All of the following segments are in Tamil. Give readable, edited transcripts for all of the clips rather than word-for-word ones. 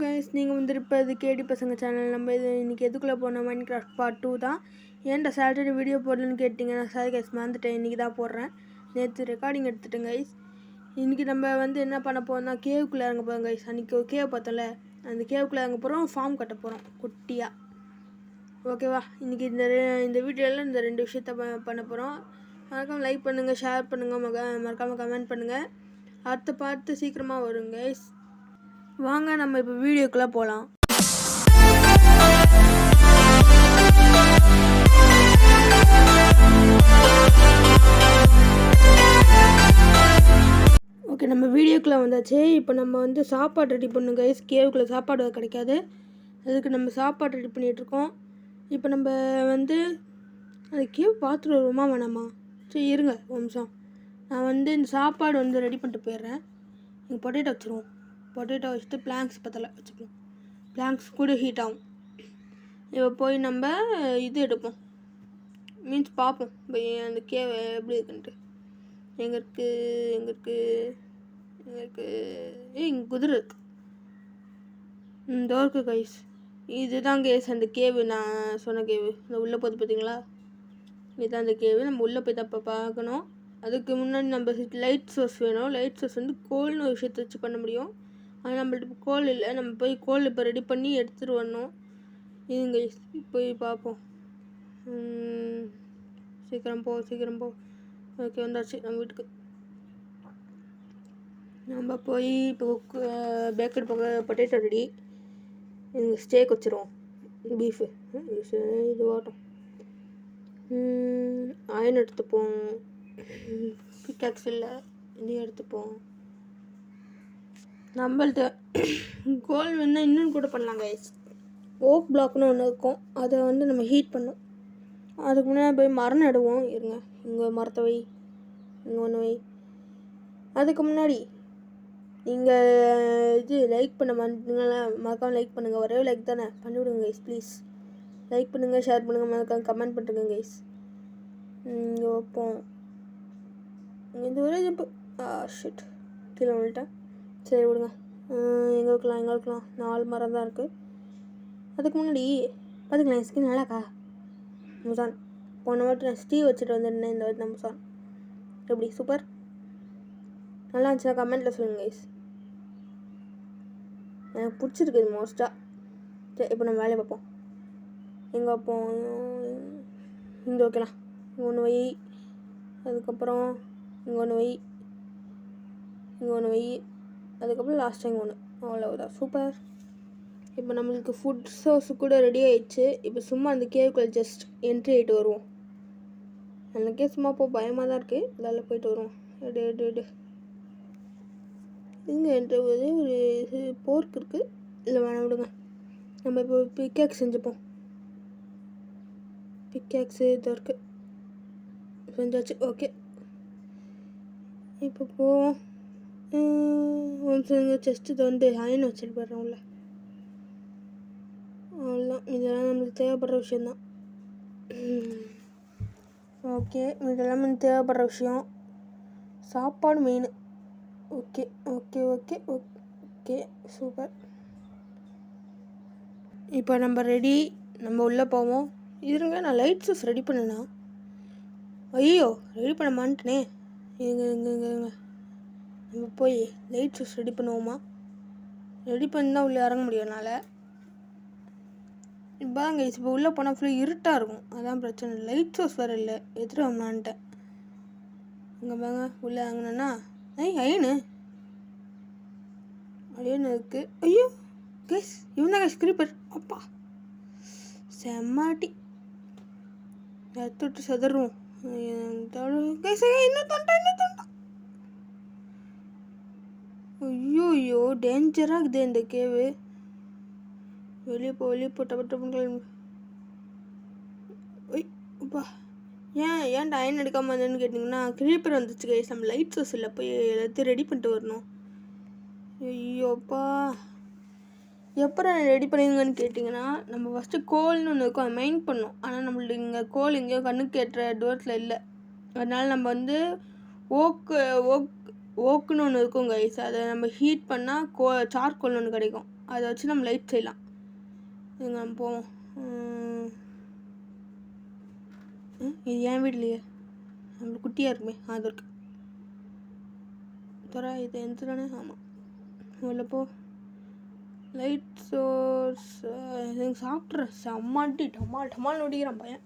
கைஸ், நீங்கள் வந்திருப்பது கேடி பசங்க சேனல். நம்ம இன்றைக்கி எதுக்குள்ளே போனோம், மைன்கிராஃப்ட் பார்ட் 2 தான். ஏன்டா சாட்டர்டே வீடியோ போடலன்னு கேட்டிங்கன்னா, சாரி கைஸ், மறந்துட்டேன். இன்றைக்கி தான் போடுறேன். நேற்று ரெக்கார்டிங் எடுத்துட்டேன் கைஸ். இன்றைக்கி நம்ம என்ன பண்ண போகிறோம்னா, கேவுக்குள்ளே இறங்க போகிறோம் கைஸ். அன்றைக்கி ஒரு கேவ் பார்த்தோம்ல, அந்த கேவுக்குள்ளே இறங்க போகிறோம். ஃபார்ம் கட்ட போகிறோம் குட்டியாக. ஓகேவா? இன்றைக்கி இந்த வீடியோவில் இந்த 2 விஷயத்த பண்ண போகிறோம். மறக்காமல் லைக் பண்ணுங்கள், ஷேர் பண்ணுங்கள், மறக்காமல் கமெண்ட் பண்ணுங்கள். அடுத்த பார்த்து சீக்கிரமாக வரும் கைஸ். வாங்க நம்ம இப்போ வீடியோக்குள்ளே போகலாம். ஓகே, நம்ம வீடியோக்குள்ளே வந்தாச்சு. இப்போ நம்ம சாப்பாடு ரெடி பண்ணணும் கைஸ். கேவுக்குள்ளே சாப்பாடு கிடைக்காது, அதுக்கு நம்ம சாப்பாடு ரெடி பண்ணிகிட்ருக்கோம். இப்போ நம்ம அந்த கேவ் பார்த்துட்டு வருவோமா வேணாமா? சரி இருங்க ஒரு நிமிஷம். நான் இந்த சாப்பாடு ரெடி பண்ணிட்டு போயிடுறேன். இங்கே பொட்டேட்டோ வச்சுருவோம். பொட்டேட்டோ வச்சுட்டு பிளாங்க்ஸ் பத்தலை வச்சுக்கலாம். பிளாங்க்ஸ் கூட ஹீட் ஆகும். இப்போ போய் நம்ம இது எடுப்போம், மீன்ஸ் பார்ப்போம் அந்த கேவ் எப்படி இருக்குன்ட்டு. எங்கே இருக்குது இங்கே குதிரை இருக்குது. இந்த இருக்குது கைஸ். இதுதான் கேஸ் அந்த கேவு, நான் சொன்ன கேவு. இந்த உள்ளே போது பார்த்தீங்களா, இதுதான் அந்த கேவு. நம்ம உள்ளே போய் தப்ப பார்க்கணும். அதுக்கு முன்னாடி நம்ம லைட் சோர்ஸ் வேணும். லைட் சோர்ஸ் கோல்னு ஒரு விஷயத்தை வச்சு பண்ண முடியும். ஆனால் நம்மள்ட்ட கோல் இல்லை. நம்ம போய் கோல் இப்போ ரெடி பண்ணி எடுத்துகிட்டு வரணும். இதுங்க போய் பார்ப்போம். சீக்கிரம் போ. ஓகே, வந்தாச்சு நம்ம வீட்டுக்கு. நம்ம போய் இப்போ பேக்கரி பொட்டேட்டோ ரெடி. இங்கே ஸ்டேக் வச்சுருவோம், பீஃபு. இது வாட்டும் அயன் எடுத்துப்போம். பிக்காக்ஸ் இல்லை, இதையும் எடுத்துப்போம். நம்மள்ட்ட கோல் வேணால் இன்னொன்று கூட பண்ணலாம் கைஸ். ஓக் பிளாக்னு ஒன்று இருக்கும், அதை நம்ம ஹீட் பண்ணோம். அதுக்கு முன்னாடி போய் மரம் நடுவோம். இருங்க, இங்கே மரத்தை வை, இங்கே ஒன்று வை. அதுக்கு முன்னாடி நீங்கள் லைக் பண்ண மாட்டீங்களா? மறக்காமல் லைக் பண்ணுங்கள். ஒரே லைக் தானே, பண்ணிவிடுங்க கைஸ் ப்ளீஸ். லைக் பண்ணுங்கள், ஷேர் பண்ணுங்கள், மறக்காம கமெண்ட் பண்ணுறேங்க கைஸ். இங்கே வைப்போம். இந்த ஒரே ஜம்ப்பு. ஷிட், கீழே வந்துட்டேன். சரி விடுங்க. எங்கே வைக்கலாம்? 4 மரம் தான் இருக்குது. அதுக்கு முன்னாடி பார்த்துக்கலாம், ஸ்கின் நல்லாக்கா முசான். போன வாட்டி நான் ஸ்டீவ் வச்சுட்டு வந்துருந்தேன். இந்த வாட்டி நான் முசான். எப்படி சூப்பர்? நல்லா இருந்துச்சுன்னா கமெண்ட்டில் சொல்லுங்கள் கைஸ். எனக்கு பிடிச்சிருக்குது மோஸ்ட்டாக. சரி, இப்போ நம்ம வேலையை பார்ப்போம். எங்கே வைப்போம்? இங்கே வைக்கலாம். இங்கே ஒன்று வை. அதுக்கப்புறம் இங்கே ஒன்று வை. அதுக்கப்புறம் லாஸ்ட் டைம் ஒன்று. அவ்வளோதான், சூப்பர். இப்போ நம்மளுக்கு ஃபுட் சோர்ஸ் கூட ரெடி ஆகிடுச்சு. இப்போ சும்மா அந்த கேவுக்குள்ளே ஜஸ்ட் என்ட்ரி ஆகிட்டு வருவோம். எனக்கே சும்மா பயமாக தான் இருக்குது. அதில் போயிட்டு வருவோம். எடு இங்கே என்ட்ரி போது ஒரு போர்க் இருக்குது. இல்லை வேணாம் விடுங்க. நம்ம இப்போ பிக்காக்ஸ் செஞ்சுப்போம். பிக்காக்ஸு இது இருக்குது, செஞ்சாச்சு. ஓகே, இப்போ போவோம். செஸ்ட்டு அயன் வச்சுட்டு போடுறோம் உள்ள. அவ்வளோதான், இதெல்லாம் நம்மளுக்கு தேவைப்படுற விஷயந்தான். ஓகே, இதெல்லாம் எனக்கு தேவைப்படுற விஷயம். சாப்பாடு மெயின். Okay super. இப்போ நம்ம ரெடி. நம்ம உள்ளே போவோம். இருங்க, நான் லைட் சோர்ஸ் ரெடி பண்ணேண்ணா. ஐயோ, ரெடி பண்ண மாட்டேனே. இங்கே நம்ம போய் லைட் சோர்ஸ் ரெடி பண்ணுவோமா? ரெடி பண்ணி தான் உள்ளே இறங்க முடியும் என்னால். இப்போ தாங்க இப்போ உள்ளே போனால் ஃபுல்லாக இருட்டாக இருக்கும், அதான் பிரச்சனை. லைட் சோர்ஸ் வேறு இல்லை, எடுத்துகிட்டு வரமான்ட்டேன். இங்கே பாங்க, உள்ளே இறங்கினேன்னா அயனு இருக்குது. ஐயோ கைஸ், இவன் தான் கைஸ் கிரீப்பர். அப்பா செம்மாட்டி, எடுத்துட்டு செதறுவோம் கைஸ். இன்னும் தொண்டா. ஐயோ டேஞ்சராக இருக்குது இந்த கேவு. வெளியே போ டப்பு. அப்பா, ஏன்டா அயன் எடுக்காமல் வந்தேன்னு கேட்டிங்கன்னா, கிரீப்பர் வந்துச்சு கைஸ். நம்ம லைட் சோர்ஸ் இல்லை, போய் எல்லாத்தையும் ரெடி பண்ணிட்டு வரணும். ஐயோப்பா, எப்போ ரெடி பண்ணிங்கன்னு கேட்டிங்கன்னா, நம்ம ஃபஸ்ட்டு கோல்னு ஒன்று இருக்கும், அதை மைண்ட் பண்ணோம். ஆனால் நம்மள்ட்ட இங்கே கோல் எங்கேயோ கண்ணுக்கு ஏற்ற டோர்ஸில் இல்லை. அதனால் நம்ம ஓக்குன்னு ஒன்று இருக்கும் கைஸ். அதை நம்ம ஹீட் பண்ணால் சார்கோல்னு ஒன்று கிடைக்கும். அதை வச்சு நம்ம லைட் செய்யலாம். இங்கே நம்ம போவோம். இது என் வீட்லையே நம்மளுக்கு குட்டியாக இருக்குமே அது இருக்கு தர. இது எந்த தானே? ஆமாம். உள்ள போ. லைட் சோர்ஸ் எனக்கு சாப்பிட்றேன். செம்மாட்டி டமால் டமால் நொடிக்கிறான் பையன்.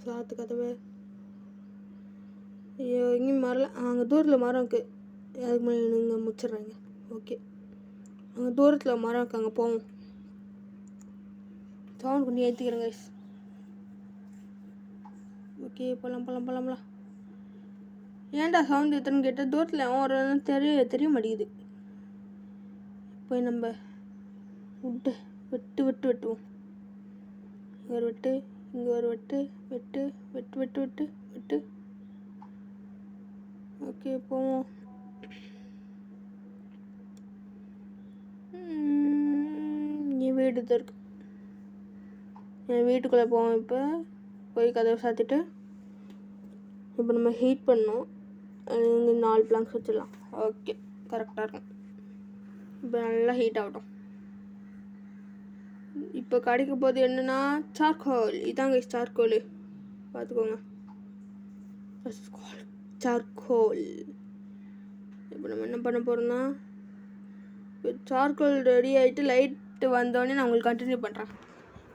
சாத்து கதவை எங்கேயும் மரல. அங்கே தூரத்தில் மரம் இருக்குது. அதுக்கு மேலே இங்கே முடிச்சிட்றாங்க. ஓகே, அங்கே தூரத்தில் மரம் இருக்குது, அங்கே போவோம். சவுண்ட் கொஞ்சம் ஏற்றிக்கிறேன் கைஸ். ஓகே, போகலாம். ஏன்டா சவுண்ட் ஏற்றுன்னு கேட்டால் தூரத்தில் ஒரு தெரிய மாட்டேங்குது. போய் நம்ம வெட்டுவோம். இங்கே ஒரு வெட்டு, இங்கே ஒரு வெட்டு. ஓகே, போவோம். என் வீடு தான் இருக்கு. என் வீட்டுக்குள்ளே போவோம். இப்போ போய் கதவை சாத்திட்டு இப்போ நம்ம ஹீட் பண்ணோம். இங்கே 4 பிளாங்க்ஸ் வச்சிடலாம். ஓகே, கரெக்டாக இருக்கும். இப்போ நல்லா ஹீட் ஆகட்டும். இப்போ கிடைக்க போது என்னென்னா சார்கோல். இதாங்க சார்கோல், பார்த்துக்கோங்க. சார்கோல். இப்போ நம்ம என்ன பண்ண போகிறோம்னா, இப்போ சார்கோல் ரெடி ஆகிட்டு லைட்டு வந்தோடனே நான் உங்களுக்கு கண்டினியூ பண்ணுறேன்.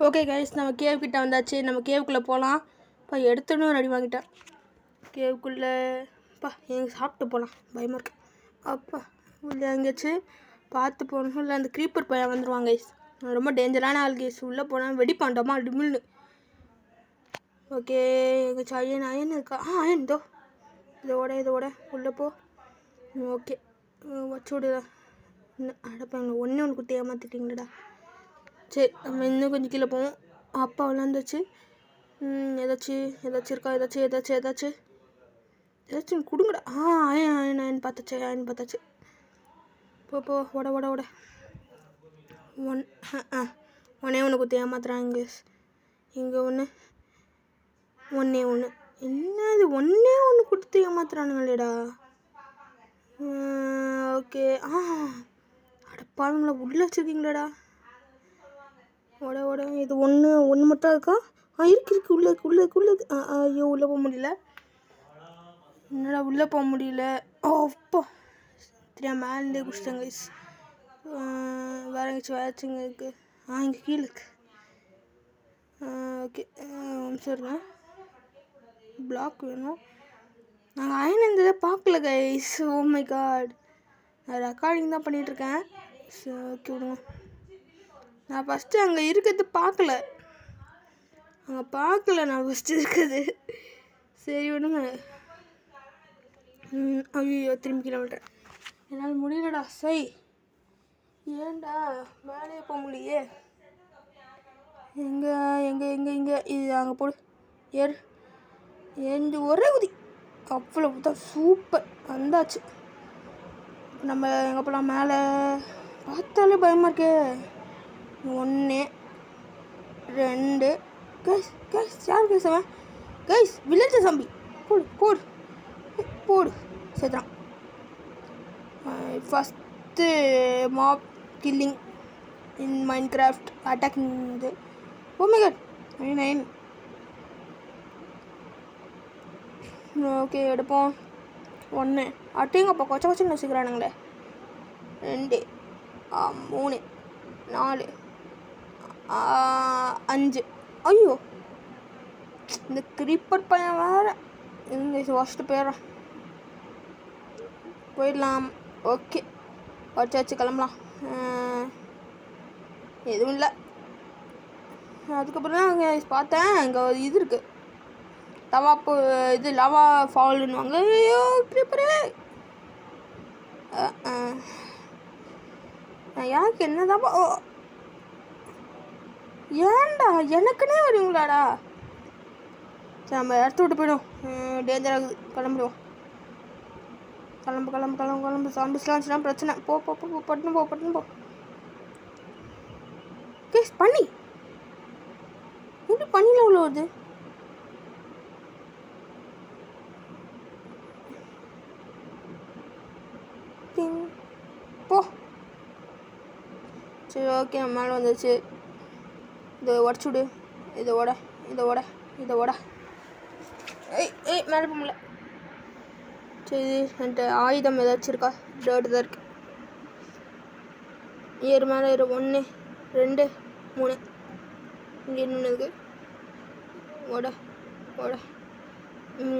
ஓகே கைஸ், நம்ம கேவ் கிட்ட வந்தாச்சு. நம்ம கேவுக்குள்ளே போகலாம். இப்போ எடுத்துன்னு ரெடி வாங்கிட்டேன். கேவுக்குள்ளே எனக்கு சாப்பிட்டு போகலாம். பயமாக இருக்கு. அப்பா உள்ளே எங்கேயாச்சும் பார்த்து போகணும். இல்லை அந்த க்ரீப்பர் பையன் வந்துடுவாங்க கைஸ். ரொம்ப டேஞ்சரான ஆள் கைஸ். உள்ளே போனால் வெடிப்பான்டாமா டிமில்னு. ஓகே, எங்கள் அயன் இருக்கா? அயன் இதோட உள்ளே போ. ஓகே, வச்சு விடுதா. அடப்பாங்க, ஒன்று குட்டி ஏமாற்றிட்டீங்களடா. சரி, நம்ம இன்னும் கொஞ்சம் கீழே போவோம். அப்பா விளாண்டுச்சு. ஏதாச்சும் இருக்கா? ஏதாச்சும் கொடுங்கடா. அயன் பார்த்தாச்சு. போ ஓட. ஒன்று குத்தி ஏமாத்துறாங்க. இங்கே ஒன்று என்னது ஒன்று கொடுத்து ஏமாத்துறானுங்களேடா. ஓகே, அடப்பானுங்களா உள்ளே வச்சுருக்கீங்களாடா. ஓட. இது ஒன்று மட்டும் இருக்கா? இருக்கு உள்ளே. ஐயோ, உள்ளே போக முடியல. என்னடா உள்ளே போக முடியல? அப்பா தெரியாம மேலே குடிச்சிட்டாங்க கைஸ். வேறு எங்கேயாச்சும் இருக்குது? இங்கே கீழே இருக்கு. ஓகே, சரிங்க. பிளாக் வேணும். நாங்கள் அயன் இருந்ததை பார்க்கல கைஸ். ஓ மை காட், நான் ரெக்கார்டிங் தான் பண்ணிகிட்ருக்கேன். ஓகே விடுங்க. நான் ஃபஸ்ட்டு அங்கே இருக்கிறது பார்க்கல. நான் ஃபஸ்ட்டு இருக்குது. சரி விடுங்க. ஐயோ, திரும்பி கிலோமீட்டர் என்னால் முடியலடா. ஏன்டா மேலே போக முடியே? எங்கே இது அங்கே போடு. ஏந்து ஒரே குதி. அவ்வளோ தான், சூப்பர். வந்தாச்சு. நம்ம எங்கே போகலாம்? மேலே பார்த்தாலே பயமாக இருக்கே. 1 2 கைஸ் யார் கைஸ் அவன்? Guys village சம்பி. போடு சேர்த்தான். ஃபஸ்ட்டு மாப் கில்லிங் இன் மைன்கிராஃப்ட் அட்டாக்கிங் இது. Oh my God, 9. ஓகே, எடுப்போம். 1 அட்டிங்கப்பா கொச்சன்னு வச்சுக்கிறானுங்களே. 2 3 4 5. ஐயோ, இந்த க்ரீப்பர் பையன் வேறு இங்கே வாஷ்ட்டு போயிடலாம். ஓகே, வச்சு கிளம்பலாம். எதுவும் இல்லை. அதுக்கப்புறம் தான் அங்கே பார்த்தேன், அங்கே இது இருக்குது. லாவா ஃபால்னுவாங்க. ஐயோ க்ரீப்பரு. யாருக்கு என்னதாப்பா? ஏன்டா எனக்குன்னே வருவீங்களாடா? சரி, நம்ம இடத்த விட்டு போயிடும். டேஞ்சர் ஆகுது. கிளம்பிடுவோம். கிளம்பு. சாம்பிஸ்லாம் பிரச்சனை. பட்டுன்னு போ. கேஸ் பண்ணி எப்படி பண்ணியில் உள்ள வருது? போ. சரி ஓகே, நம்ம மேலே வந்துச்சு. இதை உடச்சுடு. இதை உட. ஏய் மேலே போகல. சரி, என்கிட்ட ஆயுதம் ஏதாச்சும் இருக்கா? டேர்டு தான் இருக்கு. ஏறு, மேலே ஏறு. 1 2 3. இங்கே இன்னொன்று இருக்கு. ஓட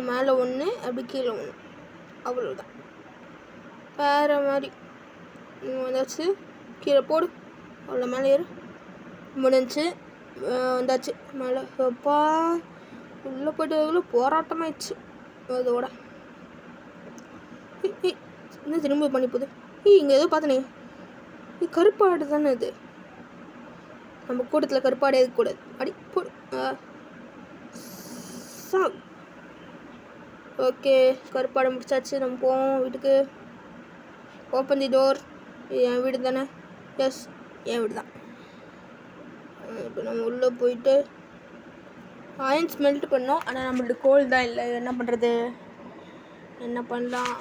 மேலே 1, அப்படி கீழே 1. அவ்வளோதான். வேறு மாதிரி ஏதாச்சும் கீழே போடு. அவ்வளோ மேலே ஏறு. முடிஞ்சு வந்தாச்சு மேலே. அப்பா உள்ளே போய்ட்டு போராட்டமாயிடுச்சு. அதோட இன்னும் திரும்ப பண்ணி போகுது. இங்கே எதோ பார்த்தனே, கருப்பாடு தானே இது. நம்ம கூட்டத்தில் கருப்பாடு இருக்கக்கூடாது. அடி போடு. ஓகே, கருப்பாடை முடிச்சாச்சு. நம்ம போவோம் வீட்டுக்கு. Open the door. என் வீடு தானே? எஸ், என் வீடு தான். இப்போ நம்ம உள்ளே போயிட்டு அயன் ஸ்மெல்ட் பண்ணோம். ஆனால் நம்மள்ட்ட கோல் தான் இல்லை. என்ன பண்ணுறது? என்ன பண்ணலாம்?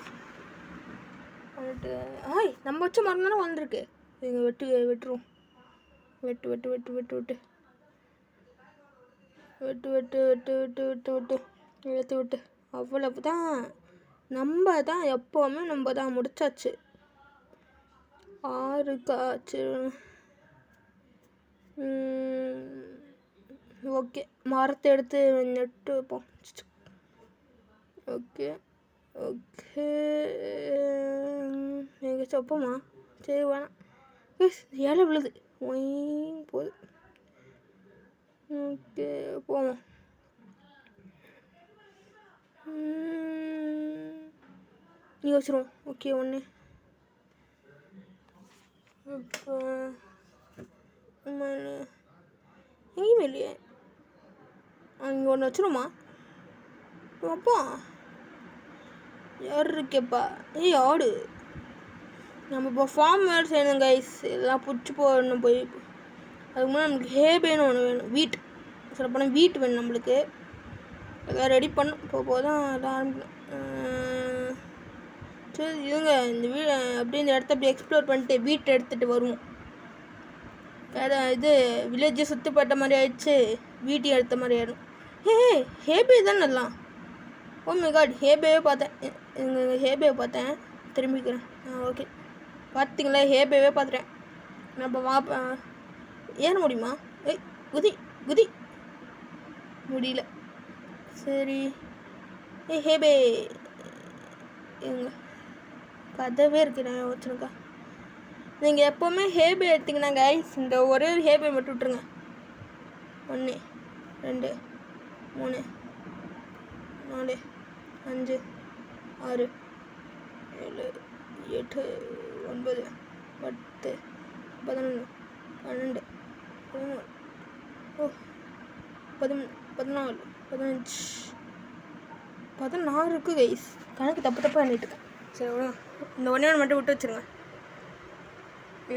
வந்துட்டு நம்ம வச்ச மரம் தானே வந்திருக்கு. இங்கே வெட்டுருவோம். வெட்டு. அவ்வளவு தான். நம்ம தான் எப்போவுமே நம்ம தான் முடிச்சாச்சு. 6 காய்ச்சி. ஓகே, மரத்தை எடுத்து நட்டு வைப்போம். ஓகே எங்கேயாச்சும் வைப்போமா? சரி வேணாம். இலை விழுது போகுது. ஓகே போவோம். நீ வச்சிருவோம். ஓகே 1. இப்போ எங்கேயுமே இல்லையே. இங்கே 1 வச்சிருமா? அப்பா யார் இருக்கேப்பா? ஆடு. நம்ம இப்போ ஃபார்ம் வேறு செய்யணும் கைஸ். எல்லாம் பிடிச்சி போடணும். போய் அதுக்கு முன்னாடி நமக்கு ஹேபேன்னு ஒன்று வேணும். வீட் சொல்லப்போனால் வீட் வேணும் நம்மளுக்கு. எல்லாம் ரெடி பண்ணும். இப்போ தான் எல்லாம் ஆரம்பிக்கணும். சரி இதுங்க, இந்த வீடு அப்படியே இந்த இடத்த அப்படி எக்ஸ்ப்ளோர் பண்ணிட்டு வீட்டை எடுத்துகிட்டு வருவோம். வேறு இது வில்லேஜை சுற்றி பட்ட மாதிரி ஆயிடுச்சு. வீட்டையும் எடுத்த மாதிரி ஆயிடும். ஹேபே தான் நல்லா. ஓ மை காட், ஹேபேவே பார்த்தேன். எங்கள் ஹேபேவை பார்த்தேன். திரும்பிக்கிறேன். ஓகே, பார்த்தீங்களா? ஹேபேவே பார்த்துட்டேன். நம்ம ஏற முடியுமா? குதி முடியல. சரி, ஹேபே எங்க கதவே இருக்கு. நான் வச்சுருக்கா. நீங்கள் எப்போவுமே ஹேபே எடுத்திங்கன்னா கைஸ், இந்த ஒரே ஒரு ஹேபே மட்டும் விட்ருங்க. 1 2 3 4 5 6 7 8 9 10 11 12 13 14 15 16 இருக்குது கைஸ். கணக்கு தப்பாக பண்ணிட்டு இருக்கேன். சரி, இந்த 1 மட்டும் விட்டு வச்சுருங்க.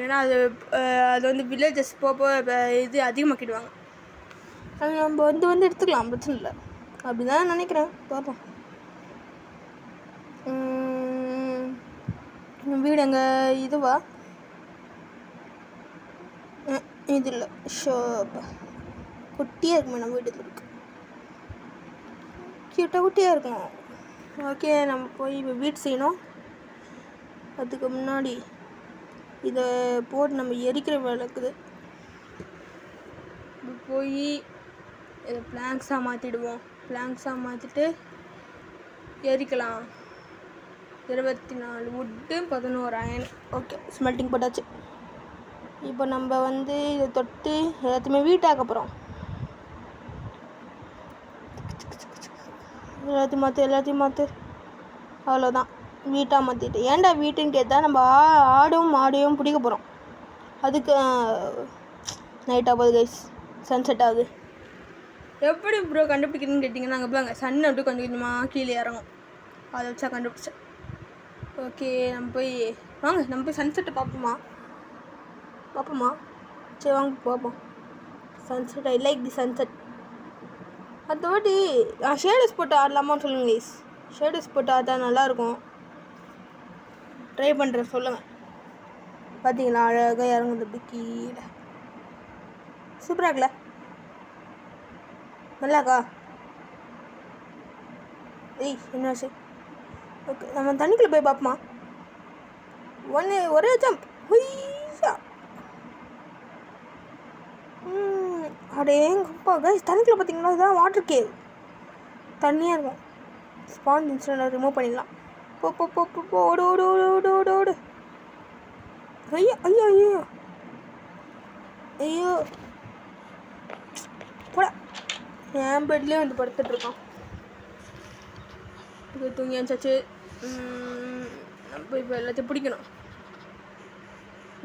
ஏன்னா அது வந்து வில்லேஜஸ் போக இது அதிகமாக்கிடுவாங்க. அது நம்ம வந்து எடுத்துக்கலாம், பிரச்சனை இல்லை. அப்படி தான் நினைக்கிறேன். பார்ப்போம். வீடு எங்கள் இதுவா? இது இல்லை. ஷோப்பா குட்டியாக இருக்குமே நம்ம வீடு. இருக்கு குட்டியாக இருக்கும். ஓகே, நம்ம போய் இப்போ வீடு செய்யணும். அதுக்கு முன்னாடி இதை போட்டு நம்ம எரிக்கிற வேலை இருக்குது. போய் இதை பிளாங்க்ஸாக மாற்றிடுவோம். பிளாங்க்ஸாக மாற்றிட்டு எரிக்கலாம். 24 வுட்டு 11 அயன். ஓகே, ஸ்மெல்ட்டிங் போட்டாச்சு. இப்போ நம்ம வந்து இதை தொட்டு எல்லாத்தையுமே வீட்டாக்க போகிறோம். எல்லாத்தையும் மாற்று. அவ்வளோதான், வீட்டாக மாற்றிட்டு. ஏன்டா வீட்டுன்னு கேட்டால் நம்ம ஆடும் மாடையும் பிடிக்க போகிறோம். அதுக்கு நைட் ஆகுது கைஸ், சன்செட் ஆகுது. எப்படி ப்ரோ கண்டுபிடிக்கிறதுன்னு கேட்டிங்கன்னா, அங்கே போய் அங்கே சன் அப்படியே கொஞ்சம் கொஞ்சமாக கீழே இறங்கும். அதை வச்சா கண்டுபிடிச்சேன். ஓகே, நம்ம போய் சன்செட்டை பார்ப்போமா? சரி வாங்க பார்ப்போம். Sunset, I like the sunset. அடுத்த வாட்டி ஷேடஸ் போட்டு ஆடலாமான்னு சொல்லுங்கள் கைஸ். ஷேடஸ் போட்டு ஆட்டா நல்லாயிருக்கும். ட்ரை பண்ணுறேன், சொல்லுங்கள். பார்த்தீங்களா அழகாக இறங்குது அப்படி கீழே. சூப்பராக இருக்குல்ல? நல்லாக்கா? ஏய் என்னாச்சு? ஓகே நம்ம தண்ணிக்குள்ளே போய் பார்ப்போமா? ஒரே ஜம்ப் ஹுய்யா. அடேங்கப்பா கைஸ், தண்ணிக்குள்ளே பார்த்தீங்களா? இதுதான் வாட்டர் கேவ். தண்ணியாக இருக்கும். ஸ்பான் இன்சிடென்ட் ரிமூவ் பண்ணிடலாம். போ போ போ போ ஓடு ஓடு ஓடு ஓடு ஓடு ஓடு. ஐயோ ஐயோ ஐயோ ஐயோ போட. என் பெட்லேயே வந்து படுத்துட்ருக்கான். இது தூங்கி அனுச்சாச்சு. நம்ம இப்போ எல்லாத்தையும் பிடிக்கணும்.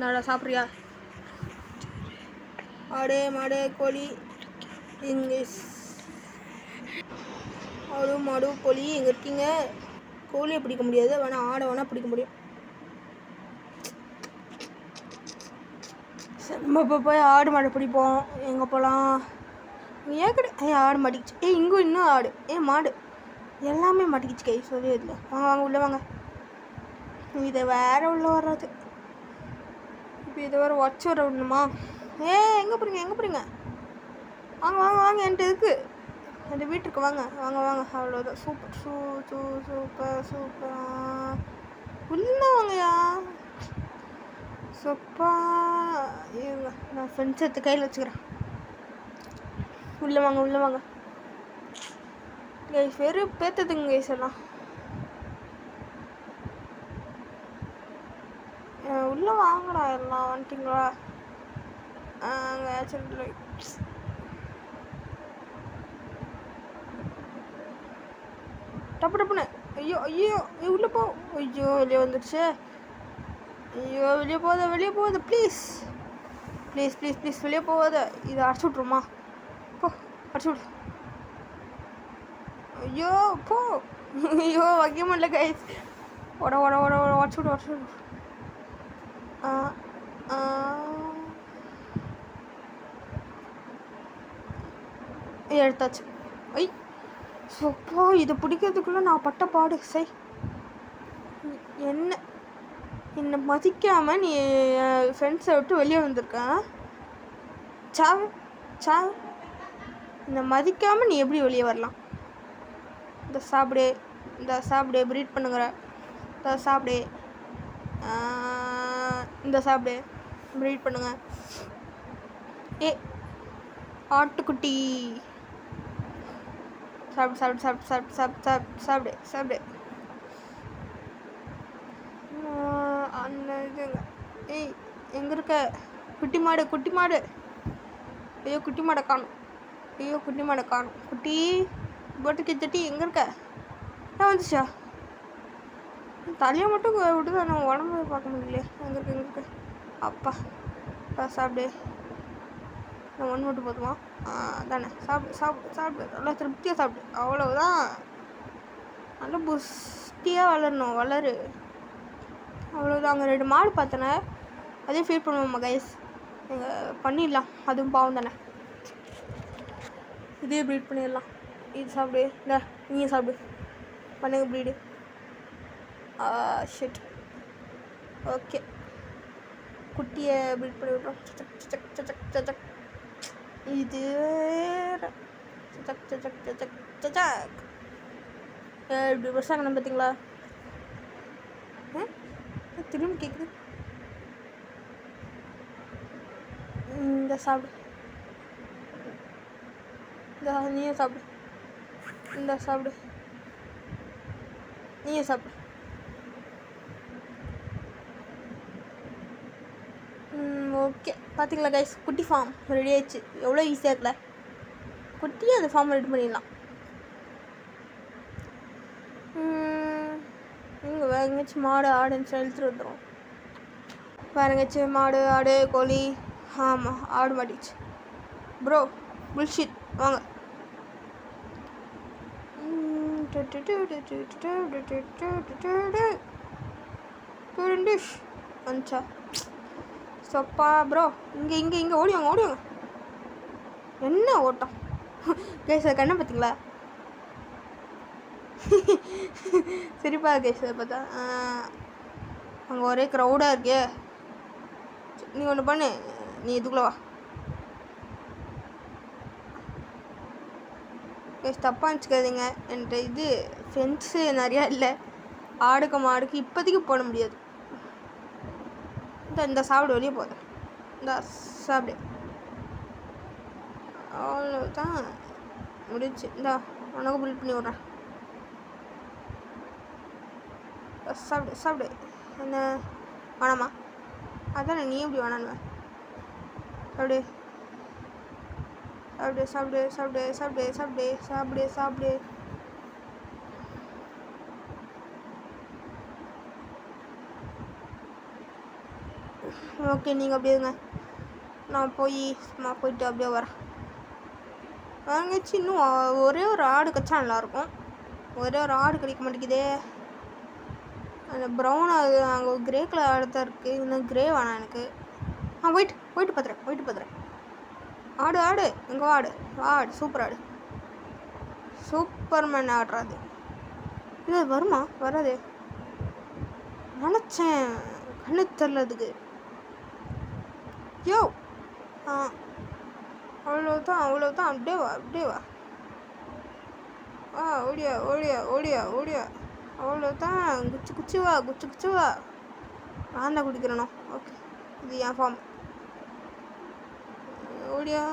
நாடா சாப்பிட்றியா? ஆடு மாடு கோழி இங்கே. ஆடு மாடு கோழி எங்கே இருக்கீங்க? கோழியை பிடிக்க முடியாது, வேணால் ஆடை வேணால் பிடிக்க முடியும். சரி நம்ம இப்போ போய் ஆடு மாடு பிடிப்போம். எங்கே போகலாம்? ஏன் கடை ஆடு மாட்டிக்கிச்சு. இங்கே இன்னும் ஆடு. மாடு எல்லாமே மாட்டிக்கிச்சு கை சொல்லி இல்லை. வாங்க வாங்க உள்ளே வாங்க. இதை வேறு உள்ளே வராது. இப்போ இதை வேறு வச்சு வர விடணுமா? எங்கே போகிறீங்க எங்கே போகிறீங்க? வாங்க வாங்க வாங்க என்கிட்ட இருக்குது. என் வீட்டுக்கு வாங்க வாங்க வாங்க. அவ்வளோதான். Super super super. உள்ளே வாங்கயா. சூப்பா. நான் ஃப்ரெண்ட்ஸ் எடுத்து கையில் வச்சுக்கிறேன். உள்ளே வாங்க உள்ளே வாங்க கைஸ். வெறும் பேத்துதுங்க கைஸ் எல்லாம். உள்ளே வாங்கடா எல்லாம். வந்துட்டிங்களா? சொல்லி டப்பு டப்புன்னு. ஐயோ ஐயோ உள்ளே போ. ஐயோ வெளியே வந்துடுச்சு. ஐயோ வெளியே போகாத ப்ளீஸ் ப்ளீஸ் ப்ளீஸ் ப்ளீஸ் வெளியே போகாத. இதை அடிச்சு விட்ருமா? போ அடிச்சு விடு. ஐயோ போ. ஐயோ வைக்க முடியல கைஸ். ஓட ஓட ஓட ஓட அடிச்சு விடு. எடுத்தாச்சு. சோப்போ இதை பிடிக்கிறதுக்குள்ளே நான் பட்ட பாடு. சரி என்னை மதிக்காமல் நீ ஃப்ரெண்ட்ஸை விட்டு வெளியே வந்திருக்கேன். சாவ் என்னை மதிக்காமல் நீ எப்படி வெளியே வரலாம்? இந்த சாப்பிடு ப்ரீட் பண்ணுங்கிற. இந்த சாப்பிடு ப்ரீட் பண்ணுங்க. ஆட்டுக்குட்டி சாப்பிடு. அந்த இதுங்க. எங்கே இருக்க? குட்டி மாடு. ஐயோ குட்டி மாடை காணும். குட்டி போட்டுக்கு தட்டி எங்கே இருக்க? வந்துச்சா? தலையை மட்டும் விட்டு நான் உடம்பு பார்க்க முடியலையே. எங்கே இருக்கு? அப்பா சாப்பிடு. நான் ஒன்று மட்டும் போதுமா? தானே. சாப்பிடு நல்லா திருப்தியாக சாப்பிடு. அவ்வளவுதான். நல்லா புஷ்டியாக வளரு. அவ்வளோதான். அங்கே 2 மாடு பார்த்தேனே, அதே ஃபீல் பண்ணுவோம்மா கைஸ். பண்ணிடலாம். அதுவும் பாவம் தானே. இதே ப்ரீட் பண்ணிடலாம். இது சாப்பிடு. இல்லை நீங்கள் சாப்பிடு. பண்ணுங்க ப்ரீடு. ஷிட். ஓகே குட்டியை ப்ரீட் பண்ணி விட்றோம். சச்சக். இது சச்சக். இப்படி வருஷாங்க பார்த்தீங்களா? திரும்பி கேட்குது. இந்த சாப்பிடு. நீயே சாப்பிடு. சாப்பிடு. நீயே சாப்பிடு. ஓகே பார்த்தீங்களா கைஸ், குட்டி ஃபார்ம் ரெடி ஆயிடுச்சு. எவ்வளோ ஈஸியாக இருக்குல்ல? குட்டியே அந்த ஃபார்ம் ரெடி பண்ணிடலாம். இங்கே வேறு எங்கேயாச்சும் மாடு ஆடுன்னு எழுத்துட்டு வந்துடும். வேறு எங்கேயாச்சும் மாடு ஆடு கோழி. ஆமாம் ஆடு மாட்டிச்சு ப்ரோ. புல்ஷிட். வாங்க. வந்துச்சா? சொப்பா ப்ரோ. இங்கே ஓடிவாங்க. என்ன ஓட்டம் கேஸ். அது கண்ணை பார்த்தீங்களா? சரிப்பா கேஸ். அதை பார்த்தா அங்கே ஒரே க்ரௌடாக இருக்கே. நீ ஒன்று பண்ணு, நீ இதுக்குள்ளே வா. தப்பாக வச்சுக்காதீங்க, என்கிட்ட இது ஃபென்ஸு நிறையா இல்லை. ஆடுக்கு மாடுக்கு இப்போதைக்கு போட முடியாது. இந்த சாப்பிடு, வெளியே போகுது. இந்த சாப்பிடு, அவ்வளோதான் முடிச்சு. இந்த உனக்கு பில் பண்ணி விட்றேன். சாப்பிடு சாப்பிடு. என்ன வேணாமா? அதான் நீ எப்படி வேணான்னு. சாப்பிடு சாப்பிடு சாப்பிடு சாப்பிடு சாப்பிடு சாப்பிடு சாப்பிடு சாப்பிடு. ஓகே, நீங்கள் அப்படியே இருங்க, நான் போயிட்டு அப்படியே வரேன். வாங்கச்சு. இன்னும் ஒரே ஒரு ஆடு கச்சா நல்லாயிருக்கும். ஒரே ஒரு ஆடு கிடைக்க மாட்டேங்குதே. அந்த ப்ரௌன் அது அங்கே கிரே கலர் ஆடு தான் இருக்குது. இன்னும் கிரே வேணாம் எனக்கு. போயிட்டு பார்த்துறேன். ஆடு எங்கே ஆடு? ஆடு சூப்பர் ஆடு, சூப்பர்மேன் ஆடுறாது. இது வருமா? வராது நினச்சேன், கண்ணு தெரிலதுக்கு. யோ அவ்வளோதான் அப்படியே வா. ஓடியா. அவ்வளோதான், குச்சி வா. நான் தான் குடிக்கிறேனோ. ஓகே, இது என் ஃபார்ம். ஓடியா.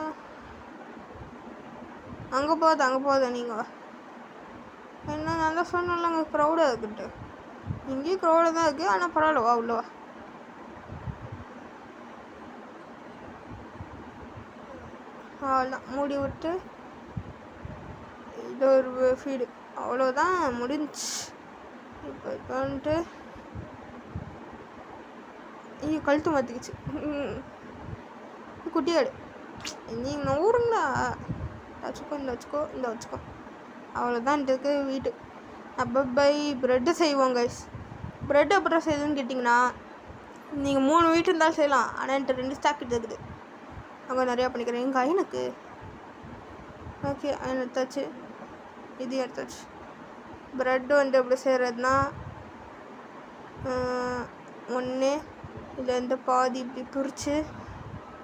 அங்கே போகாத நீங்கள் வா. என்ன நல்லா சொன்னால அங்கே க்ரௌடாக இருக்குன்ட்டு. இங்கேயும் க்ரௌடாக தான் இருக்குது, ஆனால் பரவாயில்ல, வா உள்ள வா. அவ்வளோதான், மூடி விட்டு இது ஒரு ஃபீடு. அவ்வளோதான் முடிஞ்சு. இப்போ வந்துட்டு இங்கே கழுத்து மாற்றிக்கிச்சு. குட்டியாடு, நீங்கள் நூறுங்களா? வச்சுக்கோ. அவ்வளோதான் இருக்கு வீட்டு. பை. ப்ரெட்டு செய்வோம் கைஸ். ப்ரெட்டு அப்புறம் செய்யுதுன்னு கேட்டிங்கன்னா, நீங்கள் 3 வீட்டு இருந்தாலும் செய்யலாம். ஆனால் என்கிட்ட 2 ஸ்டாக் இருக்குது, அங்கே நிறையா பண்ணிக்கிறேன். எங்கள் ஐனுக்கு ஓகே, ஐன் எடுத்தாச்சு, இது எடுத்தாச்சு. ப்ரெட்டு வந்துட்டு எப்படி செய்கிறதுனா, ஒன்று இதுலேருந்து பாதி இப்படி பிரித்து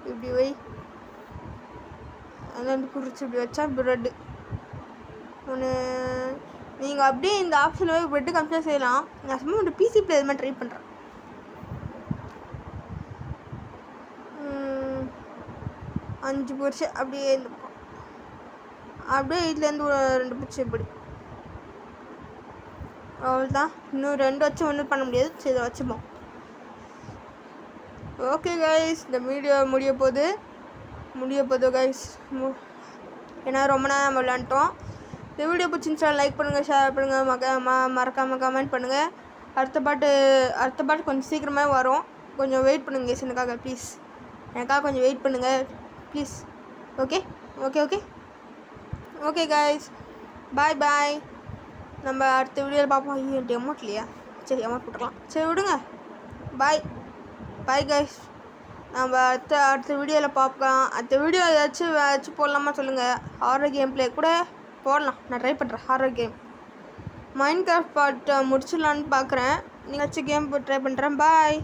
இப்படி வை. அதுலேருந்து பிரித்து இப்படி வச்சா ப்ரெட்டு ஒன்று. நீங்கள் அப்படியே இந்த ஆப்ஷனில் போய் ப்ரெட்டு கம்ப்ளீட் செய்யலாம். நான் சும்மா ஒரு பிசி பிளே இது மாதிரி ட்ரை பண்ணுறேன். 5 பிடிச்சி அப்படியே இந்த பக்கம், அப்படியே இதுலேருந்து ஒரு 2 பிடிச்சி இப்படி. அவ்வளோதான். இன்னும் 2 வச்சு ஒன்றும் பண்ண முடியாது. சரி, இதை வச்சுப்போம். ஓகே கைஸ், இந்த வீடியோ முடிய போகுது கைஸ். ஏன்னா ரொம்ப நேரம் நம்ம விளாண்டோம். இந்த வீடியோ பிடிச்சிருந்துச்சா லைக் பண்ணுங்கள், ஷேர் பண்ணுங்கள், மறக்காமல் கமெண்ட் பண்ணுங்கள். அடுத்த பாட்டு கொஞ்சம் சீக்கிரமாக வரும். கொஞ்சம் வெயிட் பண்ணுங்க கைஸ் எனக்காக ப்ளீஸ். கொஞ்சம் வெயிட் பண்ணுங்கள் ப்ளீஸ். ஓகே கைஸ், பாய். நம்ம அடுத்த வீடியோவில் பார்ப்போம். ஐயோ, அமௌண்ட் இல்லையா? சரி, அமௌண்ட் போட்டுக்கலாம். சரி, விடுங்க. Bye guys. நம்ம அடுத்த வீடியோவில் பார்க்கலாம். அடுத்த வீடியோ ஏதாச்சும் போடலாமா சொல்லுங்கள். ஹாரர் கேம் ப்ளே கூட போடலாம். நான் ட்ரை பண்ணுறேன். ஹாரர் கேம் மைன்கிராஃப்ட் பார்ட் முடிச்சிடலான்னு பார்க்குறேன். நீங்கள் கேம் ட்ரை பண்ணுறேன். பாய்.